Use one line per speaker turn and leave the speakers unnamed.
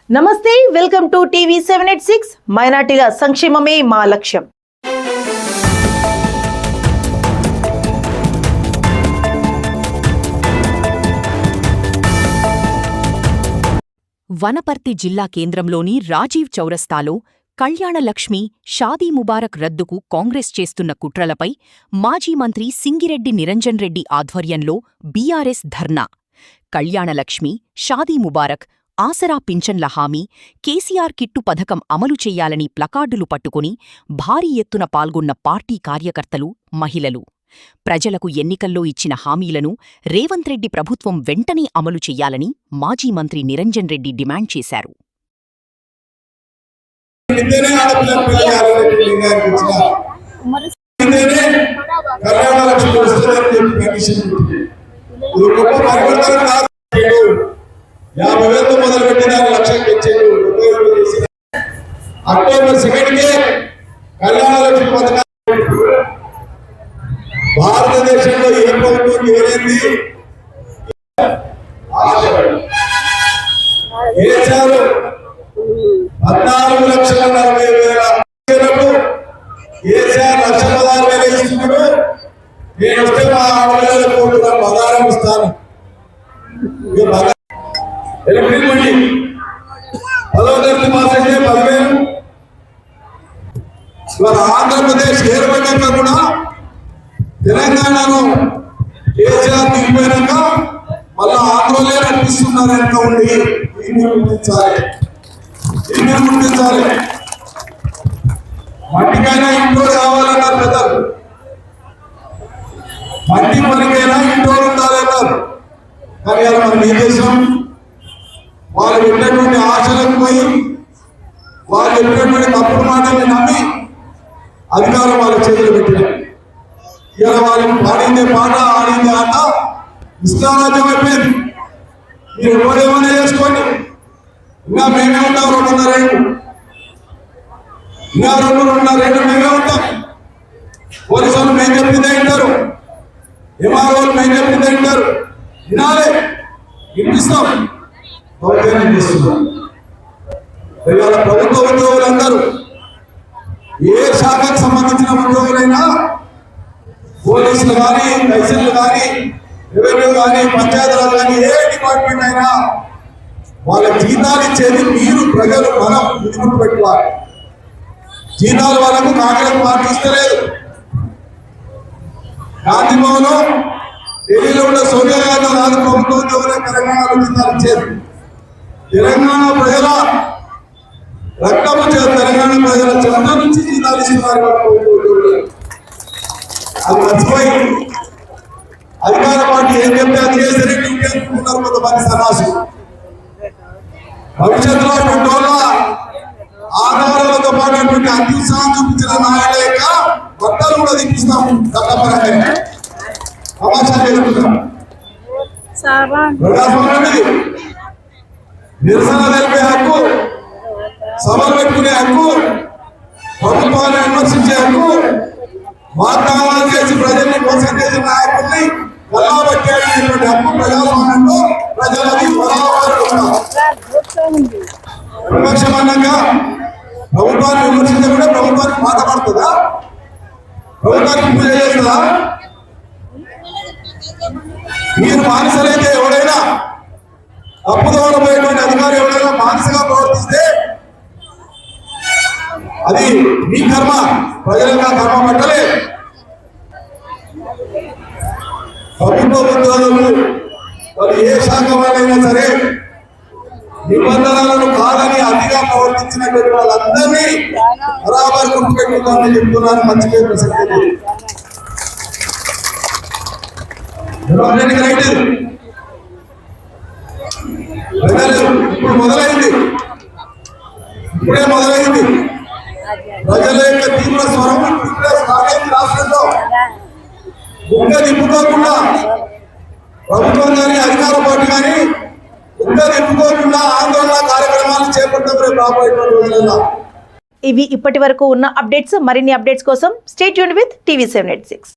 నమస్తే, welcome to TV 786. మైనార్టీల సంక్షేమమే మా లక్ష్యం.
వనపర్తి జిల్లా కేంద్రంలోని రాజీవ్ చౌరస్తాలో కళ్యాణలక్ష్మి షాదీ ముబారక్ రద్దుకు కాంగ్రెస్ చేస్తున్న కుట్రలపై మాజీ మంత్రి సింగిరెడ్డి నిరంజన్ రెడ్డి ఆధ్వర్యంలో బీఆర్ఎస్ ధర్నా. కళ్యాణలక్ష్మి, షాదీ ముబారక్, ఆసరా పింఛన్ల హామీ, కేసీఆర్ కిట్టు పథకం అమలు చెయ్యాలని ప్లకార్డులు పట్టుకుని భారీ ఎత్తున పాల్గొన్న పార్టీ కార్యకర్తలు, మహిళలు ప్రజలకు ఎన్నికల్లో ఇచ్చిన హామీలను రేవంత్ రెడ్డి ప్రభుత్వం వెంటనే అమలు చెయ్యాలని మాజీ మంత్రి నిరంజన్ రెడ్డి డిమాండ్ చేశారు.
అక్టోబర్ 2 కళ్యాణలక్ష్మి పథకం భారతదేశంలో ఏ ప్రభుత్వం ఏదైంది వేశారు. 14,40,000 కేసీఆర్ 1,16,000 ఇస్తున్నాడు. నేను వస్తే మా ఆడపిల్లల కోట్లు బంగారం ఇస్తాను. ఎలక్ట్రిక్ బండి 10వ తరగతి పాస్ అయితే 10,000. ఇవాళ ఆంధ్రప్రదేశ్ ఏర్పడ్డాక కూడా తెలంగాణలో కేసీఆర్ దిగిపోయినాక మళ్ళా ఆంధ్రలే నడిపిస్తున్నారు. వెనక ఉండి దీన్ని గుర్తించాలి. మట్టికైనా ఇంట్లో కావాలన్నారు పెద్దలు, మట్టి పనికైనా ఇంట్లో ఉండాలన్నారు. కానీ అలా మనం ఏం చేసాం? వాళ్ళు పెట్టినటువంటి ఆశలకు పోయి, వాళ్ళు చెప్పినటువంటి తప్పుడు మాటల్ని నమ్మి అధికారం వాళ్ళ చేతులు పెట్టినారు. ఇలా వాళ్ళు పాడిందే పాట, ఆడిందే ఆట, ఇష్టారాజ్యం అయిపోయింది. మీరు ఎవరేమైనా చేసుకోండి, ఇంకా మేమే ఉంటాం. 2.5 ఏళ్ళు ఇంకా 2.5 ఏళ్ళు మేమే ఉంటాం. పోలీసు వాళ్ళు మేము చెప్పిందే వింటారు, ఎంఆర్ఓలు మేము చెప్పిందే వింటారు. వినాలి, వినిపిస్తాం. ఇవాళ ప్రభుత్వ ఉద్యోగులందరూ, ఏ శాఖకు సంబంధించిన ఉద్యోగులైనా, పోలీసులు కానీ, తహసీల్లు కానీ, రెవెన్యూ కానీ, పంచాయతీరాజ్ కానీ, ఏ డిపార్ట్మెంట్ అయినా వాళ్ళ జీతాలు ఇచ్చేది మీరు, ప్రజలు, మనం గుర్తు పెట్టుకోవాలి. జీతాలు వాళ్ళకు కాంగ్రెస్ పార్టీ ఇస్తలేదు. గాంధీ భవన్ ఢిల్లీలో ఉన్న సోనియా గాంధీ రాజు ప్రభుత్వ ఉద్యోగులే తెలంగాణలో జీతాలు ఇచ్చేది. తెలంగాణ ప్రజల రక్తము తెలంగాణ ప్రజల చెంత నుంచి జీతాలు ఇస్తున్నారు. అది మర్చిపోయి అధికార పార్టీ ఏం చెప్తే అది చేసి చేసుకుంటున్నారు కొంతమంది సన్నాసు. భవిష్యత్తులో అటువంటి వల్ల ఆధారాలతో పాటు అత్యుత్సాహం చూపించిన నాయకుల యొక్క బట్టలు కూడా తీపిస్తాం. చట్టపరంగా సమాచారం చేసుకుంటాం. నిరసన తెలిపే హక్కు, సభలు పెట్టుకునే హక్కు, ప్రభుత్వాన్ని విమర్శించే హక్కు, వాగ్దానాలు చేసి ప్రజల్ని మోసం చేసిన నాయకుల్ని కల్లాబట్టేటువంటి హక్కు ప్రజాస్వామ్యంలో ప్రజలది విమర్శమన్నాక ప్రభుత్వాన్ని విమర్శించకుండా ప్రభుత్వానికి మాట పడుతుందా? ప్రభుత్వానికి పూజ చేస్తుందా? మీరు బానిసలైతే ఎవరైనా, తప్పుదోవ పోయేటువంటి అధికారి ఎవరైనా మానసికంగా ప్రవర్తిస్తే అది మీ కర్మ, ప్రజలుగా కర్మ పట్టలే. ప్రభుత్వ ఉద్యోగులు వాళ్ళు ఏ శాఖ వాళ్ళైనా సరే నిబంధనలను కాదని అతిగా ప్రవర్తించినటువంటి వాళ్ళందరినీ బరాబర్ గుర్తుపెట్టుకోవాలని చెప్తున్నాను. మంచిగా ప్రసక్తి రైట్. ఇప్పుడు మొదలైంది, ఇప్పుడే మొదలైంది. ప్రజల యొక్క తీవ్ర స్వరం రాష్ట్రంలో గుండె తిప్పుకోకుండా ప్రభుత్వం కానీ అధికార పార్టీ కానీ గుండె తిప్పుకోకుండా ఆందోళన కార్యక్రమాలు చేపట్టడం రాబోయే రోజులలో.
ఇవి ఇప్పటి వరకు ఉన్న అప్డేట్స్. మరిన్ని అప్డేట్స్ కోసం స్టే ట్యూన్డ్ విత్ టీవీ 786.